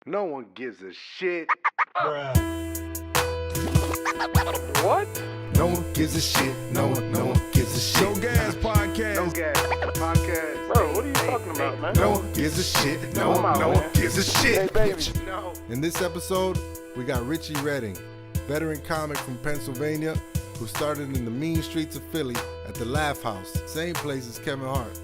No one gives a shit. What? No one gives a shit. No one gives a shit. No Gas Podcast. No gas. Podcast. Bro, what are you talking about, man? No one gives a shit. No Come on, one man. gives a shit. Hey, baby. No. In this episode, we got Richie Redding, veteran comic from Pennsylvania, who started in the mean streets of Philly at the Laugh House, same place as Kevin Hart.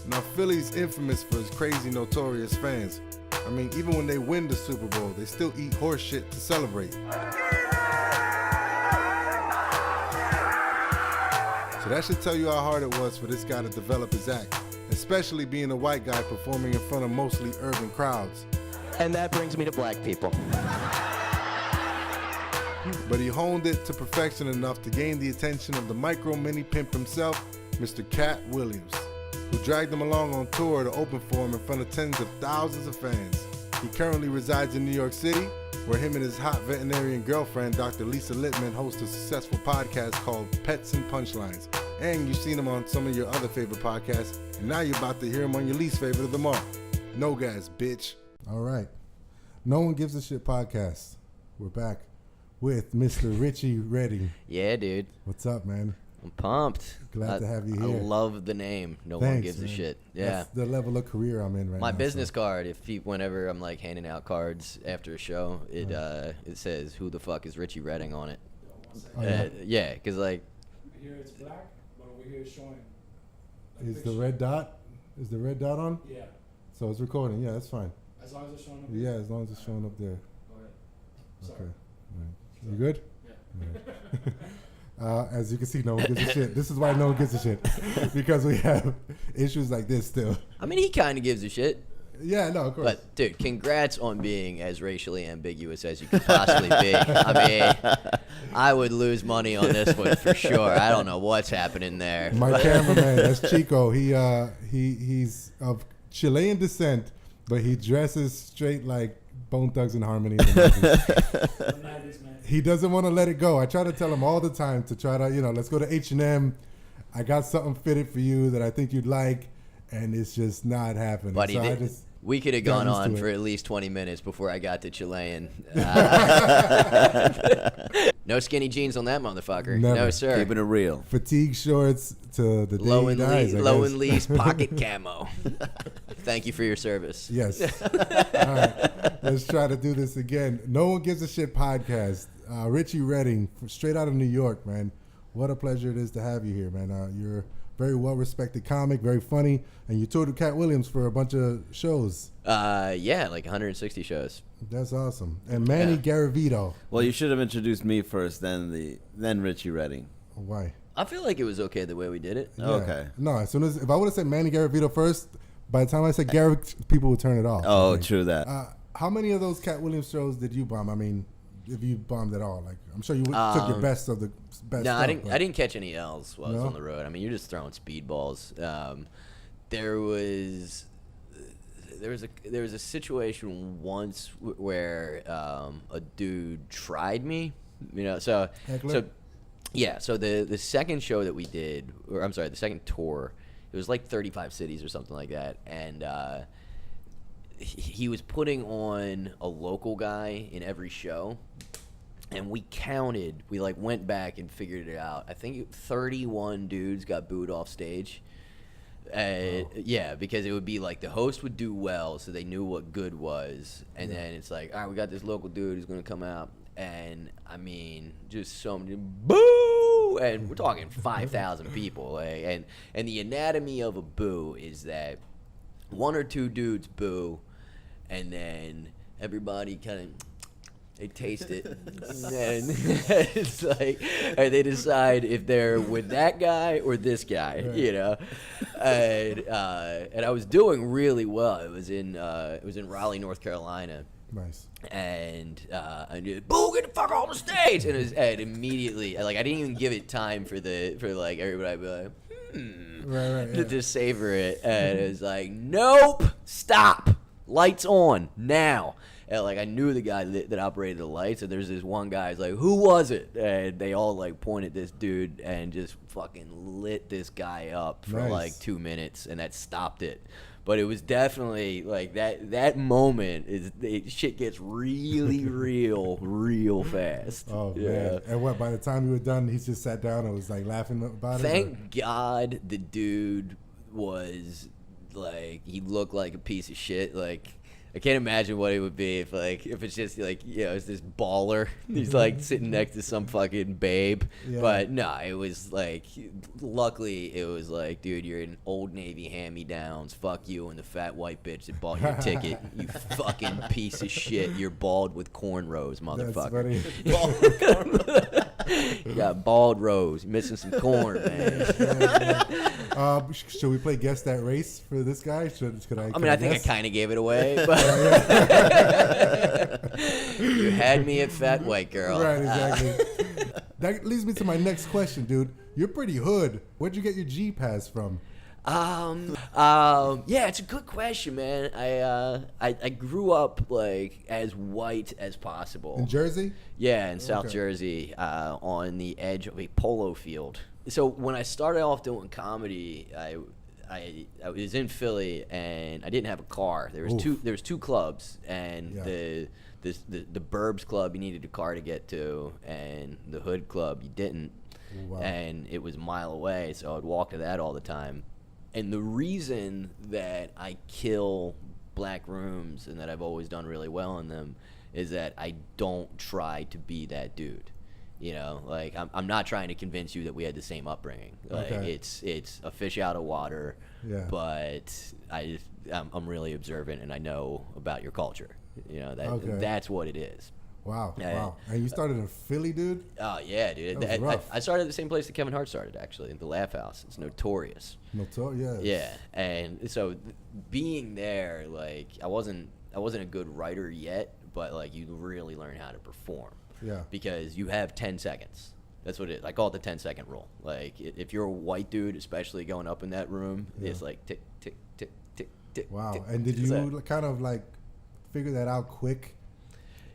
Now, Philly's infamous for its crazy, notorious fans. I mean, even when they win the Super Bowl, they still eat horse shit to celebrate. So that should tell you how hard it was for this guy to develop his act, especially being a white guy performing in front of mostly urban crowds. And that brings me to black people. But he honed it to perfection enough to gain the attention of the micro mini pimp himself, Mr. Katt Williams, who dragged him along on tour to open for him in front of tens of thousands of fans. He currently resides in New York City, where him and his hot veterinarian girlfriend, Dr. Lisa Littman, host a successful podcast called Pets and Punchlines. And you've seen him on some of your other favorite podcasts, and now you're about to hear him on your least favorite of them all. No Gas, bitch. All right. No One Gives a Shit podcast. We're back with Mr. Richie Redding. Yeah, dude. What's up, man? I'm pumped. Glad to have you here. I love the name. No Thanks, one gives man. a shit. Yeah. That's the level of career I'm in right now. My business so. card, whenever I'm like handing out cards after a show, it says "Who the fuck is Richie Redding" on it. Oh, yeah? Yeah, because like Here it's black, but over here it's showing. Like Is the picture. red dot? Is the red dot on? Yeah, So it's recording. Yeah, that's fine. as long as it's showing up. Yeah, as long as it's showing up there. Go ahead. Sorry. Okay. All right. You good? Yeah. As you can see, no one gives a shit. This is why no one gives a shit. Because we have issues like this still. I mean, he kind of gives a shit. Yeah, no, of course. But dude, congrats on being as racially ambiguous as you could possibly be. I mean, I would lose money on this one for sure. I don't know what's happening there. My cameraman, that's Chico. He's of Chilean descent, but he dresses straight like Bone Thugs and Harmony. In the movies. 90s, man. He doesn't want to let it go. I try to tell him all the time to try to, let's go to H&M. I got something fitted for you that I think you'd like, and it's just not happening. Buddy, So we could have got gone used on to for it. at least 20 minutes before I got to Chilean. No skinny jeans on that motherfucker. Never. No, sir. Keeping it real. Fatigue shorts to the day Low he and dies, I low guess. and least pocket camo. Thank you for your service. Yes. All right. Let's try to do this again. No One Gives a Shit podcast. Richie Redding, straight out of New York, man. What a pleasure it is to have you here, man. You're a very well-respected comic, very funny, and you toured with Katt Williams for a bunch of shows. Yeah, like 160 shows. That's awesome. And Manny Garavito. Well, you should have introduced me first, then Richie Redding. Why? I feel like it was okay the way we did it. Yeah. Okay. No, as soon as if I would have said Manny Garavito first, by the time I said Garrett, people would turn it off. Oh, I think. true that. How many of those Katt Williams shows did you bomb? I mean, if you bombed at all, like I'm sure you took your best of the best. No, stuff, I didn't. but- I didn't catch any L's while I was No? on the road. I mean, you're just throwing speedballs. There was a situation once where a dude tried me. So Heckler? yeah. So the second show that we did, or I'm sorry, the second tour, it was like 35 cities or something like that, and he was putting on a local guy in every show. And we counted, we like went back and figured it out. I think 31 dudes got booed off stage. Yeah, because it would be like the host would do well, so they knew what good was. And then it's like, all right, we got this local dude who's going to come out. And I mean, just so many, boo! And we're talking 5,000 people. Like, and the anatomy of a boo is that one or two dudes boo, and then everybody kind of, they taste it, and then it's like, and they decide if they're with that guy or this guy, And I was doing really well. It was in Raleigh, North Carolina. Nice. And I did, boo, get the fuck off the stage, and immediately, like, I didn't even give it time for like everybody to be like, Right. Yeah. to savor it, and it was like, nope, stop, lights on now. And like I knew the guy that operated the lights, and there's this one guy who's like, who was it? And they all like pointed this dude and just fucking lit this guy up for Nice. like 2 minutes, and that stopped it. But it was definitely like that moment shit gets really real fast. Oh Yeah. man! And what? By the time you were done, he just sat down and was like laughing about it. Thank God the dude was like, he looked like a piece of shit. Like, I can't imagine what it would be if it's just like, you know, it's this baller. He's like sitting next to some fucking babe. Yeah. But no, it was like, luckily it was like, dude, you're in Old Navy hand-me-downs. Fuck you and the fat white bitch that bought your ticket. You fucking piece of shit. You're bald with cornrows, motherfucker. You got bald rows. You're missing some corn, man. Should we play Guess That Race for this guy? I mean, I think I kind of gave it away, but you had me at fat white girl. Right, exactly. That leads me to my next question, dude. You're pretty hood. Where'd you get your G pass from? Yeah, it's a good question, man. I grew up like as white as possible. In Jersey? Yeah, in South Okay. Jersey, on the edge of a polo field. So when I started off doing comedy, I was in Philly and I didn't have a car. There was two clubs, and Yeah. the Burbs Club you needed a car to get to, and the Hood Club you didn't. Wow. And it was a mile away, so I'd walk to that all the time. And the reason that I kill black rooms and that I've always done really well in them is that I don't try to be that dude. You know, like I'm not trying to convince you that we had the same upbringing. Like Okay. it's a fish out of water. Yeah. But I'm really observant and I know about your culture. You know, Okay. that's what it is. Wow. Yeah. Wow. And you started in Philly, dude? Oh yeah, dude. That was rough. I started at the same place that Kevin Hart started, actually, the Laugh House. It's notorious. Yes. Yeah, and so being there, like I wasn't a good writer yet, but like you really learn how to perform. Yeah. Because you have 10 seconds. That's what it is. I call it the 10-second rule. Like if you're a white dude, especially going up in that room, it's like tick tick tick tick tick. Wow. tick. And did That's you it. kind of like figure that out quick?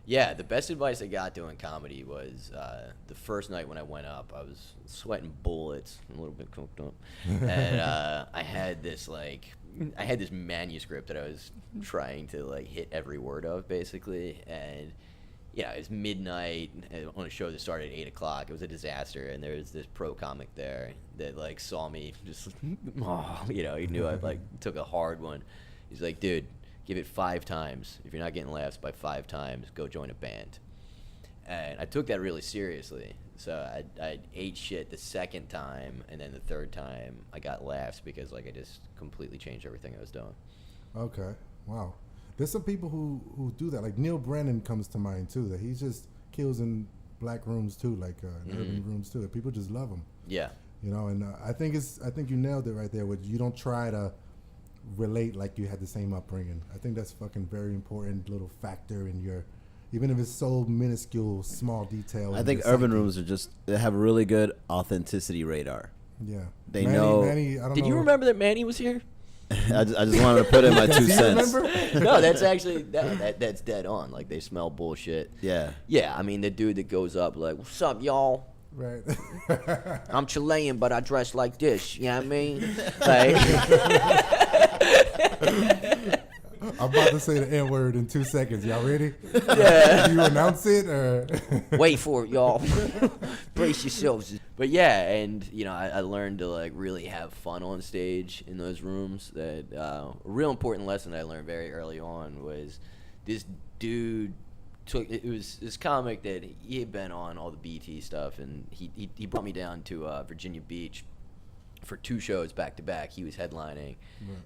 Yeah, the best advice I got doing comedy was the first night when I went up, I was sweating bullets, a little bit coked up, and I had this manuscript that I was trying to like hit every word of basically, and yeah, it was midnight on a show that started at 8 o'clock. It was a disaster, and there was this pro comic there that like saw me just, he knew I like took a hard one. He's like, dude, give it 5 times. If you're not getting laughs by 5 times, go join a band. And I took that really seriously. So I ate shit the second time, and then the third time I got laughs because like I just completely changed everything I was doing. Okay. Wow. There's some people who do that. Like Neil Brennan comes to mind too. That he just kills in black rooms too, like in urban rooms too. People just love him. Yeah. You know, and I think you nailed it right there. With you don't try to relate like you had the same upbringing. I think that's fucking very important little factor in your, even if it's so minuscule, small detail. I in think your urban psyche. rooms they have a really good authenticity radar. Yeah. They know- Manny, I don't Did know. you remember that Manny was here? I just wanted to put in my 2 Do you cents. remember? No, that's actually that's dead on. Like they smell bullshit. Yeah. Yeah, I mean the dude that goes up like, "What's up, y'all? Right. I'm Chilean, but I dress like this." You know what I mean? Like, I'm about to say the N word in 2 seconds. Y'all ready? Yeah. Do you announce it or? wait for it, y'all. Brace yourselves. But yeah, and you know, I learned to like really have fun on stage in those rooms. That a real important lesson I learned very early on was this dude it was this comic that he had been on all the BT stuff, and he brought me down to Virginia Beach for 2 shows back to back. He was headlining,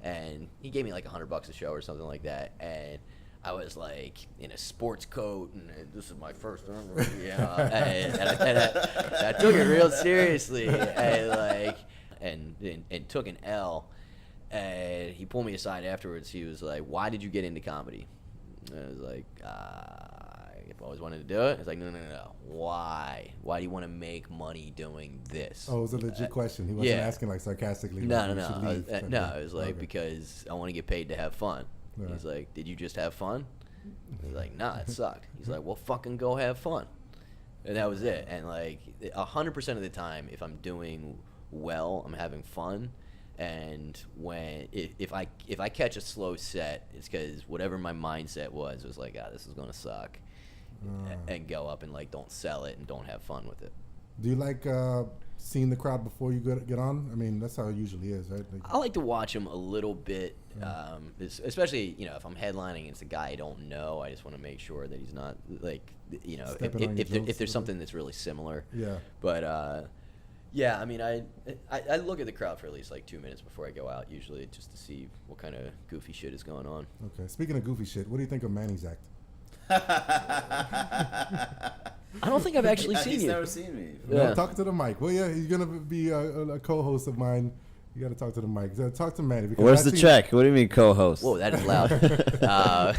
and he gave me like $100 a show or something like that, and I was like in a sports coat, and this is my first time, and I took it real seriously, and like and took an L. And he pulled me aside afterwards. He was like, "Why did you get into comedy?" And I was like, "I've always wanted to do it." He's like, No. Why? Why do you want to make money doing this?" Oh, it was a legit question. He wasn't yeah. asking like sarcastically. No. like, you should leave, type No, thing. it was like, Okay. because I want to get paid to have fun. Yeah. He's like, "Did you just have fun?" He's like, "Nah, it sucked." He's like, "Well, fucking go have fun." And that was it. And like 100% of the time, if I'm doing well, I'm having fun, And if I catch a slow set, it's because whatever my mindset was like, this is gonna suck, and go up and like don't sell it and don't have fun with it. Do you like seeing the crowd before you get on? I mean, that's how it usually is, right? Like, I like to watch them a little bit, especially if I'm headlining and it's a guy I don't know. I just want to make sure that he's not like Stepping on your jokes if there's or something that's really similar. Yeah. But yeah, I mean, I look at the crowd for at least like 2 minutes before I go out, usually, just to see what kind of goofy shit is going on. Okay. Speaking of goofy shit, what do you think of Mannys Act? I don't think I've actually seen He's you. never seen me. Yeah. No, talk to the mic. Well, yeah, he's gonna be a co-host of mine. You got to talk to the mic. So talk to Manny. because Where's I the see- check? What do you mean co-host? Whoa, that is loud. Oh,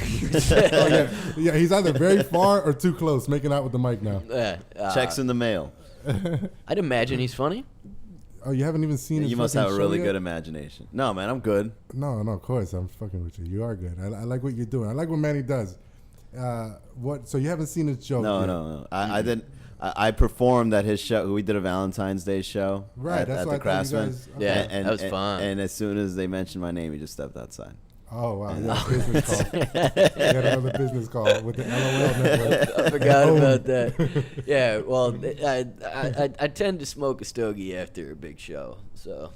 yeah, he's either very far or too close, making out with the mic now. Checks in the mail. I'd imagine he's funny. Oh, you haven't even seen. You his must have a fucking really show good yet? imagination. No, man, I'm good. No, of course I'm fucking with you. You are good. I like what you're doing. I like what Manny does. What? So you haven't seen his show? No, yet? no. I didn't. I performed at his show. We did a Valentine's Day show Right, that's at why the I thought you Craftsman. guys- Yeah, that was fun. And as soon as they mentioned my name, he just stepped outside. Oh wow, yeah, business call. You got another business call with the LOL network. I forgot Boom. about that. Yeah, well, I tend to smoke a stogie after a big show, so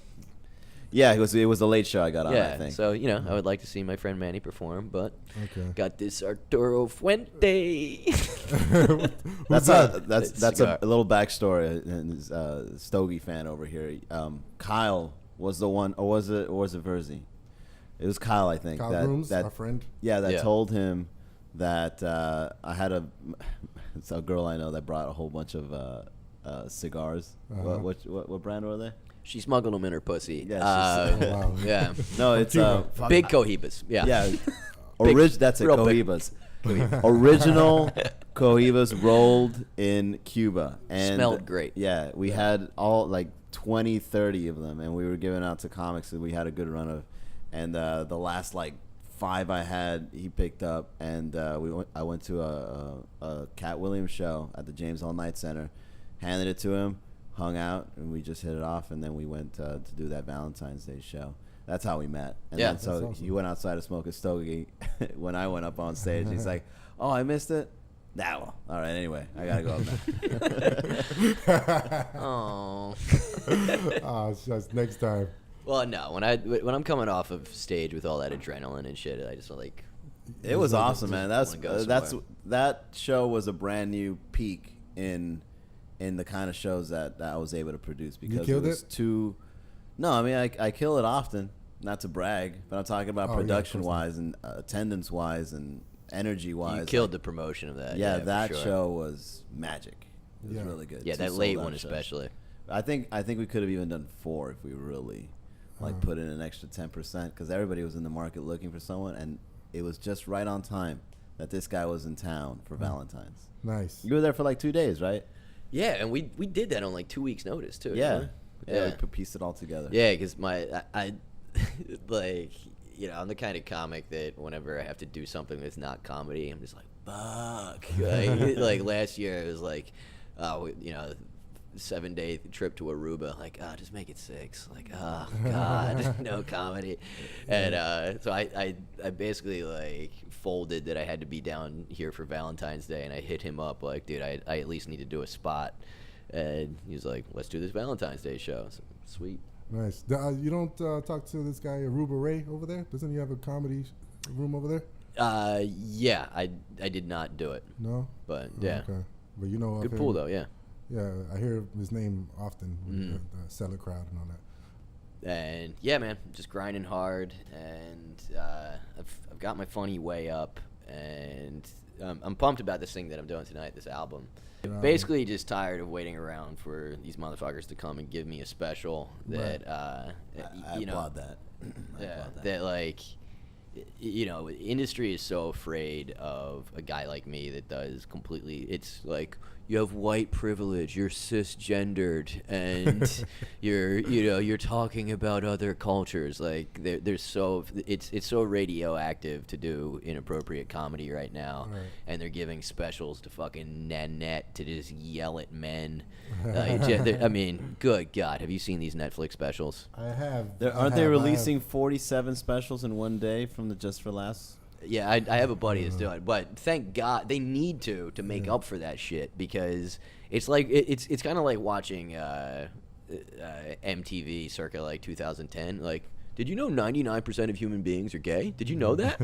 Yeah, it was a late show I got on. I yeah. think. So I would like to see my friend Manny perform, but Okay. got this Arturo Fuente. Who's that's a Cigar. little backstory. And Stogie fan over here. Kyle was the one, or was it Verzi? It was Kyle, I think. Kyle that, Grooms, that our friend. Yeah, that Yeah. told him that I had it's a girl I know that brought a whole bunch of cigars. Uh-huh. What brand were they? She smuggled them in her pussy. Yeah, Oh, wow. Yeah. No, it's Cuba. Big cohibas. Yeah. yeah. Big- That's it. real big. Cohibas. Original Cohibas rolled in Cuba and Smelled great. Yeah, we had all like 20, 30 of them, and we were giving out to comics, and we had a good run of. And the last like 5 I had, he picked up, and I went to a Katt Williams show at the James All Night Center, handed it to him, hung out, and we just hit it off, and then we went to do that Valentine's Day show. That's how we met. And Yeah. then, so That's awesome. he went outside to smoke a stogie. When I went up on stage, he's like, "Oh, I missed it." Nah, well, all right. Anyway, I gotta go up now. Oh. Ah, just next time. Well, no. When I'm coming off of stage with all that adrenaline and shit, I just like. It was awesome, man. wanna go somewhere. That show was a brand new peak in the kind of shows that I was able to produce because killed it was it? too. No, I mean I kill it often, not to brag, but I'm talking about Oh, yeah, of production course wise and attendance wise and energy wise. You killed the promotion of that. Yeah, for that sure. show was magic. It was Yeah. really good. Yeah, Two that late sold-out one shows. especially. I think we could have even done 4 if we really put in an extra 10% because everybody was in the market looking for someone, and it was just right on time that this guy was in town for Valentine's. Nice. You were there for like 2 days, right? Yeah, and we did that on like 2 weeks' notice too. Yeah. didn't we? Yeah, we pieced it all together. Yeah, because I like, I'm the kind of comic that whenever I have to do something that's not comedy, I'm just like, fuck. Like last year, it was like, 7-day trip to Aruba. Like, just make it 6. Like, oh god, no comedy. And so I basically like folded that I had to be down here for Valentine's Day, and I hit him up like, dude, I at least need to do a spot. And he was like, let's do this Valentine's Day show. So, sweet. Nice. You don't talk to this guy Aruba Ray over there? Doesn't he have a comedy room over there? Yeah, I did not do it, No. but Oh, yeah, Okay. But you know of good him. pool though. Yeah, Yeah, I hear his name often with the seller crowd and all that. and yeah, man, just grinding hard, and I've got my funny way up, and I'm pumped about this thing that I'm doing tonight, this album. Basically, just tired of waiting around for these motherfuckers to come and give me a special that I you know applaud that. I yeah, applaud that. that like industry is so afraid of a guy like me that does completely. It's like you have white privilege, you're cisgendered, and you're talking about other cultures. Like there's it's so radioactive to do inappropriate comedy right now, and they're giving specials to fucking Nanette to just yell at men. I mean, good God, have you seen these Netflix specials? I have. Aren't they releasing 47 specials in one day from the Just for Laughs? Yeah, I have a buddy that's doing it, but thank God they need to make up for that shit, because it's like it's kind of like watching MTV circa like 2010. Like, did you know 99% of human beings are gay? Did you know that?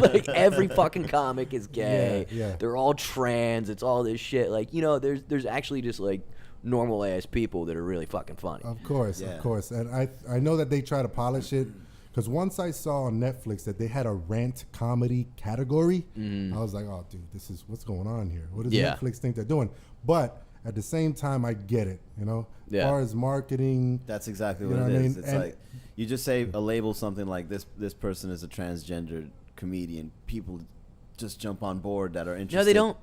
Like every fucking comic is gay. Yeah. They're all trans. It's all this shit. Like, there's actually just like normal ass people that are really fucking funny. Of course, and I know that they try to polish it. Because once I saw on Netflix that they had a Rant Comedy category, I was like, oh, dude, this is what's going on here. What does Netflix think they're doing? But at the same time, I get it, As far as marketing. That's exactly what it is. It's like, you just say a label something like this person is a transgendered comedian. People just jump on board that are interested. No, they don't.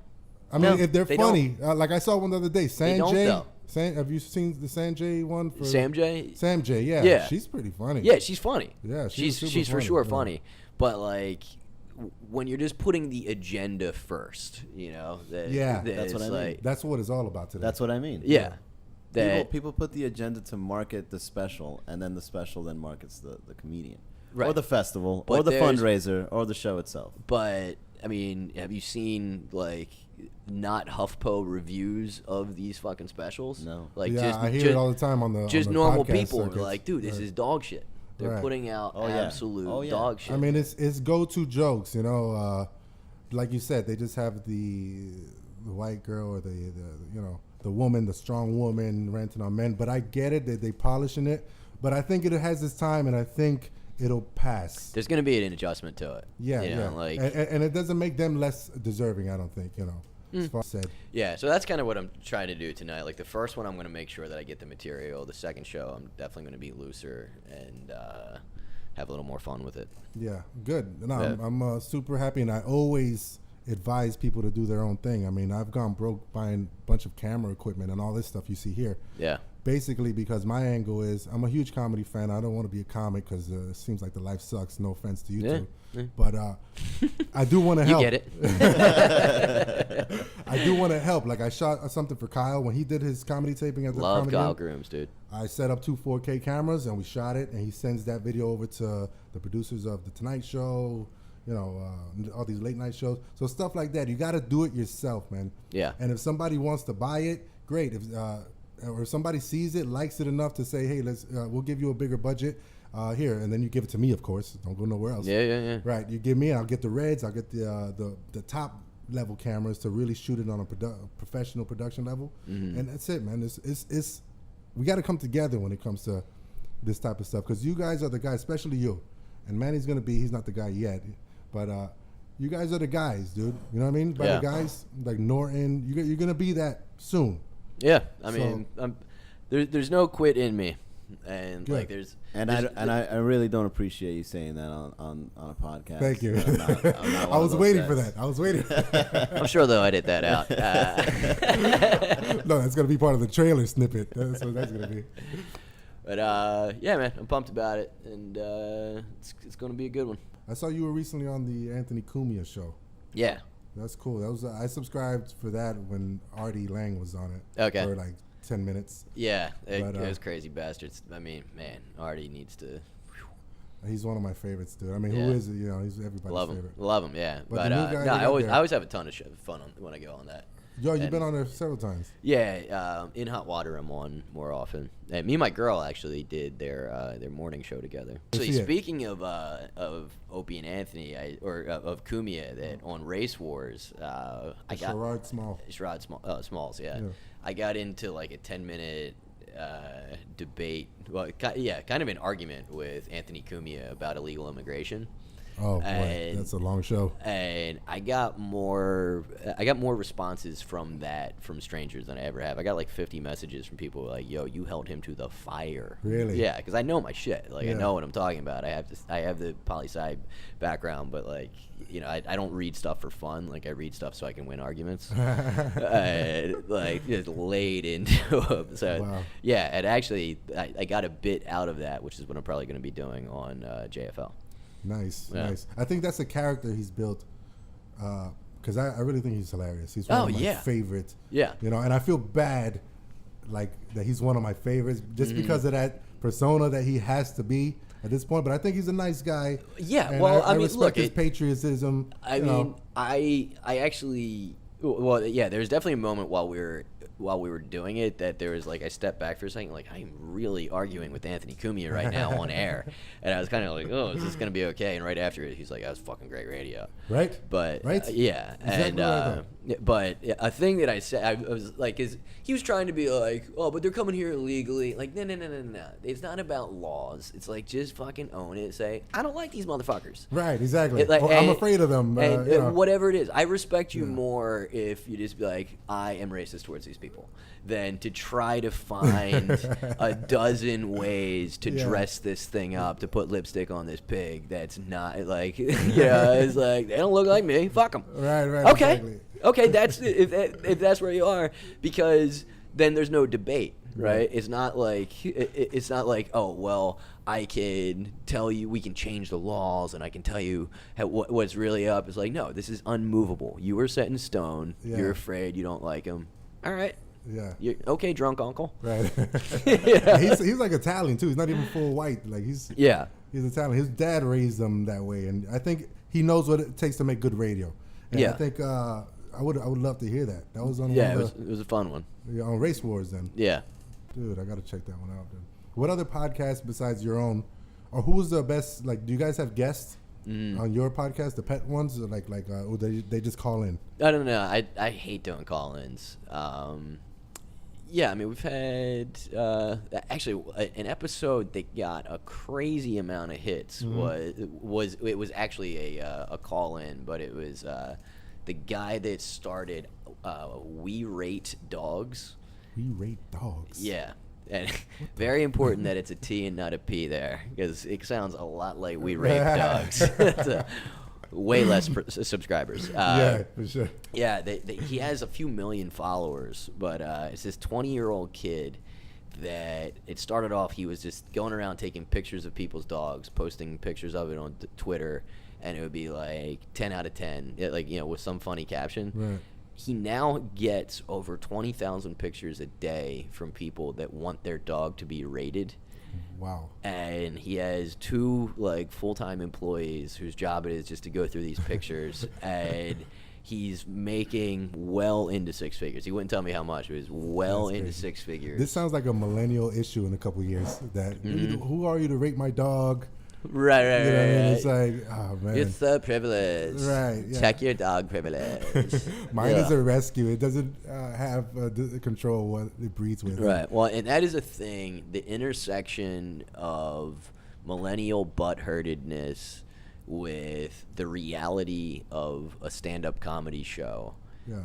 I mean, if they're funny. Like I saw one the other day, Sanjay. Have you seen the Sanjay one? Sam J? Sam J, yeah. She's pretty funny. Yeah, she's funny. Yeah, she's for sure funny. But like, when you're just putting the agenda first, that's what I mean. That's what it's all about today. That's what I mean. Yeah. People put the agenda to market the special, and then the special then markets the comedian. Right. Or the festival, But or the fundraiser, or the show itself. But, I mean, have you seen, like, not HuffPo reviews of these fucking specials? No. Like, I hear it all the time on the just on the normal podcast people are circuits. like, dude, this is dog shit. They're putting out absolute dog shit. I mean, it's go-to jokes, like you said, they just have the white girl or the woman, the strong woman ranting on men. But I get it that they polishing it. But I think it has its time, and I think it'll pass. There's going to be an adjustment to it. Yeah, Like, and it doesn't make them less deserving, I don't think, as far as said. Yeah, so that's kind of what I'm trying to do tonight. Like, the first one, I'm going to make sure that I get the material. The second show, I'm definitely going to be looser and have a little more fun with it. Yeah, good. No, yeah. I'm super happy, and I always advise people to do their own thing. I mean, I've gone broke buying a bunch of camera equipment and all this stuff you see here. Yeah. Basically, because my angle is, I'm a huge comedy fan. I don't want to be a comic because it seems like the life sucks. No offense to you two. Yeah. But I do want to help. You get it. I do want to help. Like, I shot something for Kyle when he did his comedy taping at the Love Kyle Grooms, dude. I set up 2 4K cameras, and we shot it, and he sends that video over to the producers of The Tonight Show, all these late night shows. So stuff like that. You got to do it yourself, man. Yeah. And if somebody wants to buy it, great. Or if somebody sees it, likes it enough to say, hey, we'll give you a bigger budget here, and then you give it to me, of course. Don't go nowhere else. Yeah. Right. You give me, I'll get the reds, I'll get the top level cameras to really shoot it on a professional production level, and that's it, man. It's we got to come together when it comes to this type of stuff, because you guys are the guys, especially you. And Manny's gonna be, he's not the guy yet, but you guys are the guys, dude. You know what I mean? By the guys like Norton, you're gonna be that soon. Yeah, I mean, there's no quit in me, and good. Like there's I really don't appreciate you saying that on a podcast. Thank you. I'm not I was waiting for that. I was waiting. I'm sure they'll edit that out. No, that's gonna be part of the trailer snippet. That's what that's gonna be. But yeah, man, I'm pumped about it, and it's gonna be a good one. I saw you were recently on the Anthony Cumia show. Yeah. That's cool. That was I subscribed for that when Artie Lang was on it. Okay. For like 10 minutes. Yeah, those crazy bastards. I mean, man, Artie needs to. He's one of my favorites, dude. I mean, who is it? He's everybody's favorite. Love him, yeah. But I always have a ton of fun when I go on that. Yo, you've been on there several times. Yeah, in Hot Water I'm on more often. And me and my girl actually did their morning show together. Actually, speaking of Opie and Anthony, of Cumia, that on Race Wars, Sherrod Smalls, yeah. I got into like a 10-minute debate, kind of an argument with Anthony Cumia about illegal immigration. Oh boy, And- that's a long show. And I got more responses from strangers than I ever have. I got like 50 messages from people like, "Yo, you held him to the fire." Really? Yeah, because I know my shit. Like Yeah. I know what I'm talking about. I have the poli-sci background, but like I don't read stuff for fun. Like I read stuff so I can win arguments. Like just laid into them. So Wow. yeah, and actually I got a bit out of that, which is what I'm probably going to be doing on JFL. Nice, Yeah. nice. I think that's a character he's built because I really think he's hilarious. He's one Oh, of my yeah. favorites. Yeah. And I feel bad, like that he's one of my favorites just because of that persona that he has to be at this point. But I think he's a nice guy. Yeah, and well, I mean, respect look, his patriotism. I you mean, know. I actually, well, yeah, there's definitely a moment while we were doing it that there was like I stepped back for a second, like I'm really arguing with Anthony Cumia right now on air, and I was kind of like, oh, is this gonna be okay? And right after it, he's like, that was fucking great radio. Right. But Right? yeah, Exactly and right. but a thing that I said, I was like, is he was trying to be like, oh, but they're coming here illegally. Like, no. It's not about laws. It's like just fucking own it. Say, I don't like these motherfuckers. Right. Exactly. It, like, Or I'm and- afraid of them. and you know. whatever it is, I respect you more if you just be like, I am racist towards these people, than to try to find a dozen ways to Yeah. dress this thing up, to put lipstick on this pig that's not like, it's like, they don't look like me. Fuck them. Right. Okay. Exactly. Okay, that's if that's where you are, because then there's no debate, right? It's not like oh well, I can tell you we can change the laws and I can tell you what's really up. It's like, no, this is unmovable. You were set in stone. Yeah. You're afraid. You don't like him. All right. Yeah. You're, okay, drunk uncle. Right. Yeah. He's like Italian too. He's not even full white. Like he's Italian. His dad raised him that way, and I think he knows what it takes to make good radio. And Yeah. I think I would love to hear that. That was on Yeah, one it of was a fun one. on Race Wars then. Yeah. Dude, I gotta check that one out. Then. What other podcasts besides your own, or who's the best? Like, do you guys have guests on your podcast? The pet ones, or or they just call in? I don't know. I hate doing call-ins. Yeah, I mean, we've had actually an episode that got a crazy amount of hits. Was actually a call-in, but it was the guy that started We Rate Dogs. We rate dogs. Yeah. And very important that it's a T and not a P there, because it sounds a lot like We Rape Dogs. It's way less subscribers. Yeah, for sure. Yeah, he has a few million followers, but it's this 20-year-old kid that it started off, he was just going around taking pictures of people's dogs, posting pictures of it on Twitter, and it would be like 10 out of 10, like, with some funny caption. Right. He now gets over 20,000 pictures a day from people that want their dog to be rated. Wow. And he has 2 like full-time employees whose job it is just to go through these pictures, and he's making well into 6 figures. He wouldn't tell me how much. It was well That's into crazy. 6 figures. This sounds like a millennial issue in a couple years. That who are you to rate my dog? Right. You know what I mean? It's like, oh man. It's the privilege. Right, yeah. Check your dog privilege. Mine Yeah. is a rescue. It doesn't have the control what it breeds with. Right. Well, and that is a thing. The intersection of millennial butthurtedness with the reality of a stand-up comedy show Yeah.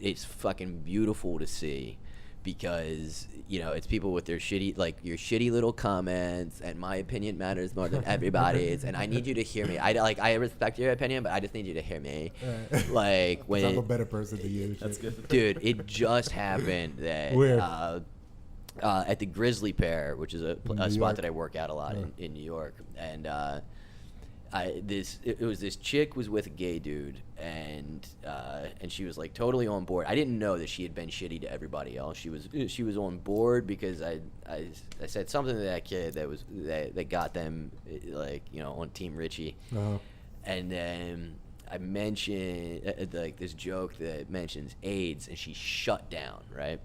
it's fucking beautiful to see, because it's people with their shitty, like, your shitty little comments, and my opinion matters more than everybody's, and I need you to hear me. I respect your opinion, but I just need you to hear me. Right. Like when I'm a better person than you. That's good. dude, it just happened that Where? at the Grizzly Pear, which is a New spot York? that I work out a lot in New York, and it was this chick was with a gay dude, and she was like totally on board. I didn't know that she had been shitty to everybody else. She was on board because I said something to that kid that got them like on Team Richie, and then I mentioned like this joke that mentions AIDS, and she shut down, right?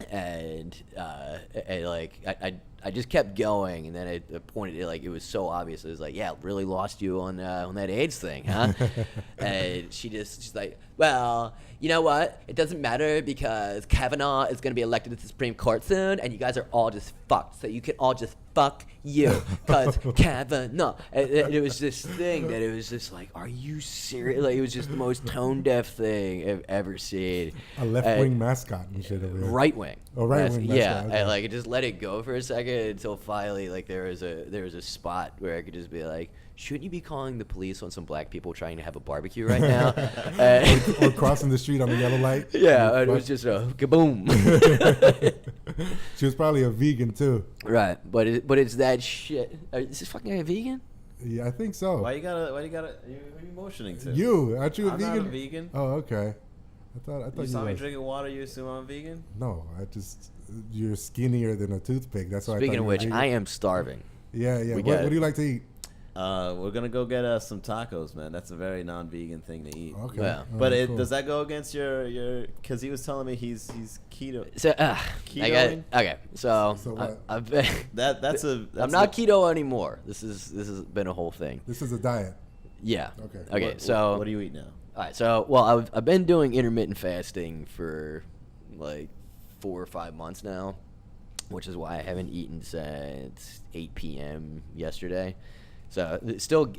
And like I just kept going, and then I pointed it, like it was so obvious. It was like, yeah, really lost you on that AIDS thing, huh? And she's like, well, you know what? It doesn't matter, because Kavanaugh is going to be elected to the Supreme Court soon, and you guys are all just fucked. So you can all just fuck you, cause Kavanaugh. And it was this thing that it was just like, are you serious? Like, it was just the most tone deaf thing I've ever seen. A left-wing mascot and shit over there. Right wing. Oh, right-wing mascot, Yeah, okay. and like it just let it go for a second until finally like there was a spot where I could just be like, shouldn't you be calling the police on some black people trying to have a barbecue right now? Or crossing the street on the yellow light. Yeah, it was just a kaboom. She was probably a vegan too. Right, but it's that shit. Is this fucking guy a vegan? Yeah, I think so. Why you gotta? Who are you motioning to? You aren't you a I'm vegan? not a vegan. Oh, okay. I thought You you saw me was. drinking water. You assume I'm vegan? No, you're skinnier than a toothpick. That's why. Speaking I thought of you were which, vegan. I am starving. Yeah. We What got- do you like to eat? We're gonna go get some tacos, man. That's a very non-vegan thing to eat. Okay. Yeah. All But right, cool. does that go against your? Because he was telling me he's keto. So, Ketoing? okay. So, So what? I've been, That's I'm not keto anymore. This has been a whole thing. This is a diet. Yeah. Okay. Okay. What, so what do you eat now? All right. So, well, I've been doing intermittent fasting for like 4 or 5 months now, which is why I haven't eaten since 8 p.m. yesterday. So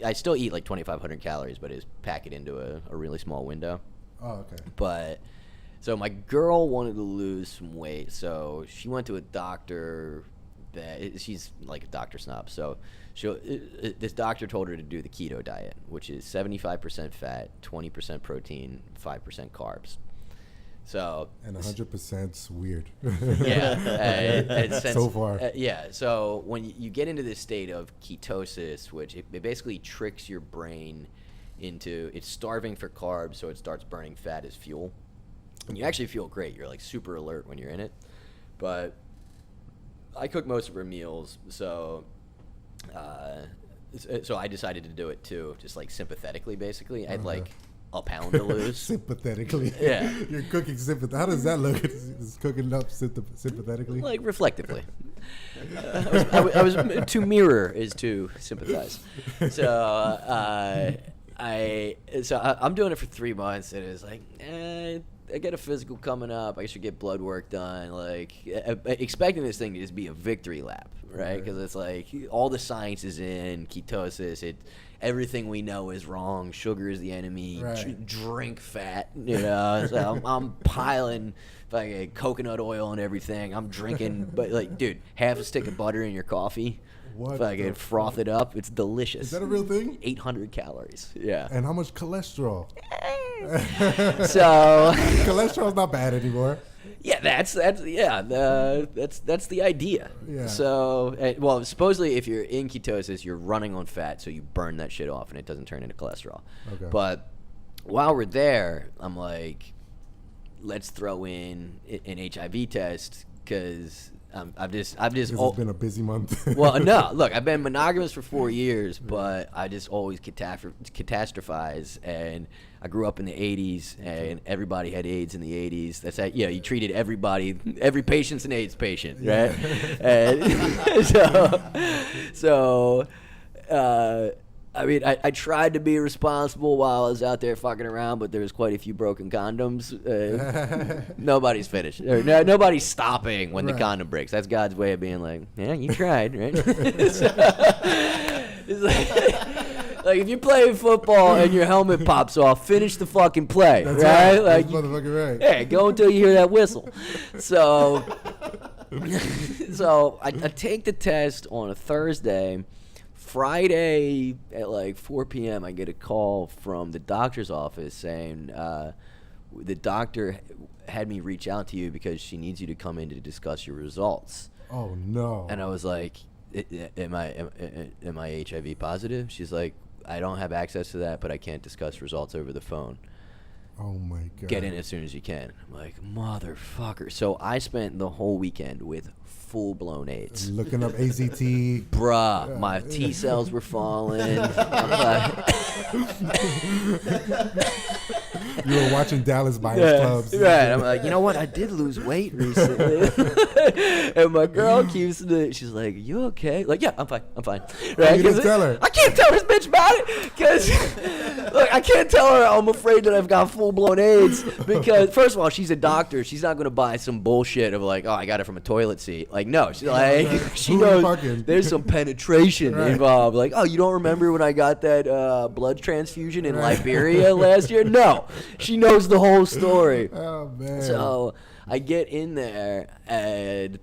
I still eat like 2,500 calories, but it's pack it into a really small window. Oh, okay. But so my girl wanted to lose some weight, so she went to a doctor that she's like a doctor snob. So this doctor told her to do the keto diet, which is 75% fat, 20% protein, 5% carbs. So And 100%'s weird. yeah, and since, So far. yeah. So when you get into this state of ketosis, which it basically tricks your brain into it's starving for carbs, so it starts burning fat as fuel, and you actually feel great. You're like super alert when you're in it. But I cook most of her meals, so I decided to do it too, just like sympathetically, basically. I had like a pound to lose. Sympathetically. Yeah. You're cooking sympathetically. How does that look? Is cooking up sympathetically? Like reflectively. I was to mirror is to sympathize. So I'm doing it for 3 months, and it's like, I get a physical coming up. I should get blood work done. Like expecting this thing to just be a victory lap, right? Because it's like all the science is in ketosis. Everything we know is wrong. Sugar is the enemy. Right. Drink fat, you know. So I'm piling fucking coconut oil on everything. I'm drinking, but like, dude, half a stick of butter in your coffee. What Fucking the froth it up. It's delicious. Is that a real thing? 800 calories. Yeah. And how much cholesterol? So Cholesterol's not bad anymore. yeah, that's the idea. Yeah. So well, supposedly if you're in ketosis, you're running on fat, so you burn that shit off, and it doesn't turn into cholesterol. Okay. But while we're there, I'm like, let's throw in an HIV test because I've just This has been a busy month. well, no, look, I've been monogamous for 4 years, but I just always catastrophize, and I grew up in the 80s, and everybody had AIDS in the 80s. That's how, you treated everybody, every patient's an AIDS patient, right? And so I mean, I tried to be responsible while I was out there fucking around, but there was quite a few broken condoms. Nobody's finished. Or nobody's stopping when the Right. condom breaks. That's God's way of being like, yeah, you tried, right? It's like if you're playing football and your helmet pops off, finish the fucking play, That's right? right. Like, That's motherfucking right. hey, go until you hear that whistle. So, I take the test on a Thursday. Friday at like 4 p.m. I get a call from the doctor's office saying the doctor had me reach out to you because she needs you to come in to discuss your results. Oh no. And I was like, am I HIV positive? She's like, I don't have access to that, but I can't discuss results over the phone. Oh my god. Get in as soon as you can. I'm like, motherfucker. So I spent the whole weekend with full-blown AIDS. Looking up AZT. Bruh, my T cells were falling. I'm like, You were watching Dallas Buyers Clubs. Right. I'm like, you know what? I did lose weight recently. And my girl she's like, you okay? Like, yeah, I'm fine. Right? You didn't tell her. I can't tell this bitch about it because, look, I can't tell her I'm afraid that I've got full-blown AIDS because, first of all, she's a doctor. She's not going to buy some bullshit of like, oh, I got it from a toilet seat. Like, no. She's like, she knows there's some penetration involved. Like, oh, you don't remember when I got that blood transfusion in Liberia last year? No. She knows the whole story. Oh, man. So I get in there and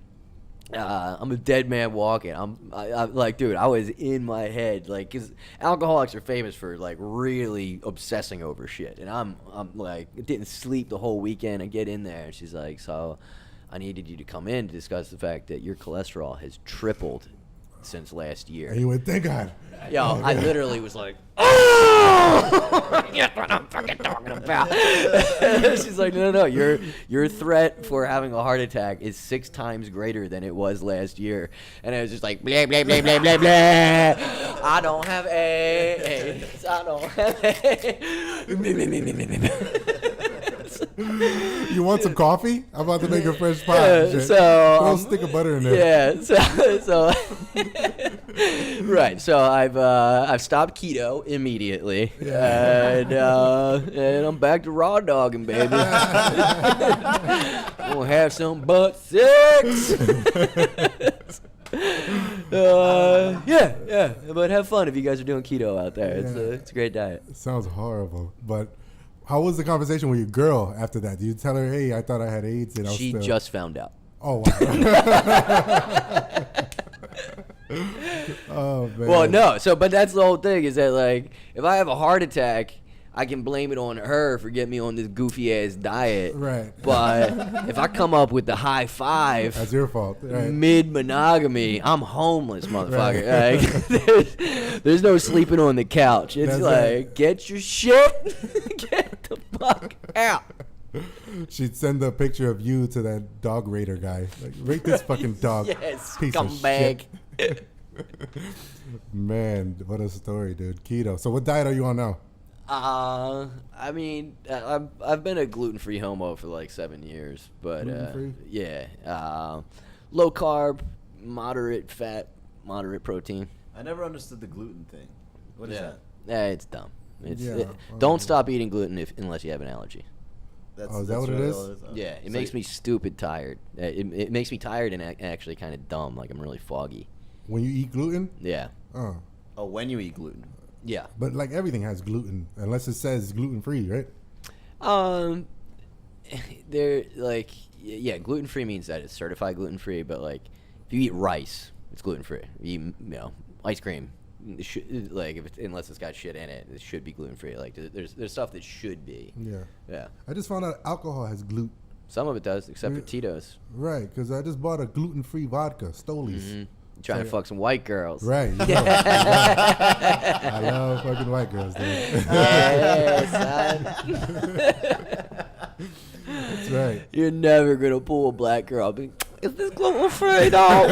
I'm a dead man walking. I'm like, dude, I was in my head, like, cause alcoholics are famous for like really obsessing over shit, and I'm like, didn't sleep the whole weekend. I get in there, and she's like, so I needed you to come in to discuss the fact that your cholesterol has tripled since last year. And you went, thank God. Yo, I literally was like, oh, that's what I'm fucking talking about. She's like, no, your threat for having a heart attack is 6 times greater than it was last year. And I was just like, blah, blah, blah, blah, blah, blah. I don't have AIDS. I don't have AIDS. You want some coffee? I'm about to make a fresh pot. So throw a stick of butter in there. Yeah, so right. So I've stopped keto immediately, and I'm back to raw dogging, baby. We'll have some butt sex. Yeah. But have fun if you guys are doing keto out there. It's a great diet. It sounds horrible, but. How was the conversation with your girl after that? Did you tell her, hey, I thought I had AIDS? And she just found out. Oh, wow. Oh, man. Well, no. So, but that's the whole thing is that, like, if I have a heart attack, I can blame it on her for getting me on this goofy-ass diet. Right. But if I come up with the high five. That's your fault. Right. Mid-monogamy, I'm homeless, motherfucker. Like, there's no sleeping on the couch. It's That's like, right. Get your shit. Get the fuck out. She'd send a picture of you to that dog raider guy. Like, rate this fucking dog. Yes, piece of scumbag. shit. Man, what a story, dude. Keto. So what diet are you on now? I mean, I've been a gluten-free homo for like 7 years, but Gluten-free? yeah, low carb, moderate fat, moderate protein. I never understood the gluten thing. What is that? It's dumb. Yeah, don't stop eating gluten unless you have an allergy. Is that what it is? all Yeah, it makes me stupid tired. It makes me tired and actually kind of dumb, like I'm really foggy. When you eat gluten? Yeah. Oh, when you eat gluten. Yeah. But like everything has gluten, unless it says gluten-free, right? They're like, yeah, gluten-free means that it's certified gluten-free, but like if you eat rice, it's gluten-free. If you eat, ice cream, like unless it's got shit in it, it should be gluten-free. Like there's stuff that should be. Yeah. I just found out alcohol has gluten. Some of it does, except for Tito's. Right, because I just bought a gluten-free vodka, Stolie's. Mm-hmm. Trying to fuck some white girls. Right. You know. I love fucking white girls, dude. Yes, That's right. You're never gonna pull a black girl. Is this gluten free though?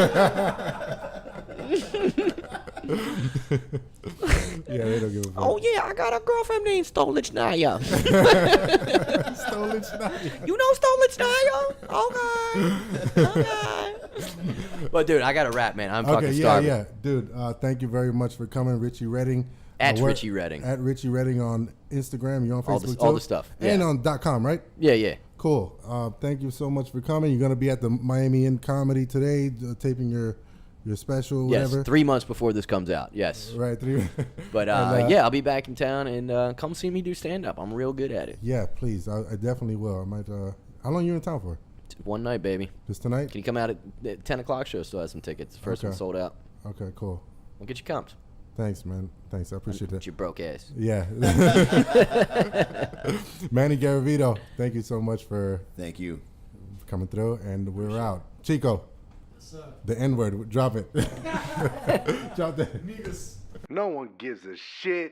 Yeah, they don't give a fuck. Oh yeah, I got a girlfriend named Stolichnaya. Stolichnaya. You know Stolichnaya? Okay. But dude, I got to rap, man. I'm fucking starving. Yeah. Dude, thank you very much for coming, Richie Redding. At Richie Redding. At Richie Redding on Instagram. You're on Facebook all the stuff. Yeah. And on .com, right? Yeah. Cool. Thank you so much for coming. You're going to be at the Miami In Comedy today, taping your special, whatever. Yes, 3 months before this comes out. Yes. Right, 3 But yeah, I'll be back in town and come see me do stand-up. I'm real good at it. Yeah, please. I definitely will. I might. How long are you in town for? One night, baby. Just tonight? Can you come out at 10 o'clock show? Still has some tickets. The first one sold out. Okay, cool. We'll get you comped. Thanks, man. Thanks. I appreciate that. Your broke ass. Yeah. Manny Garavito, thank you so much for Thank you. coming through, and we're out. Chico, the N-word, drop it. Drop that. No one gives a shit.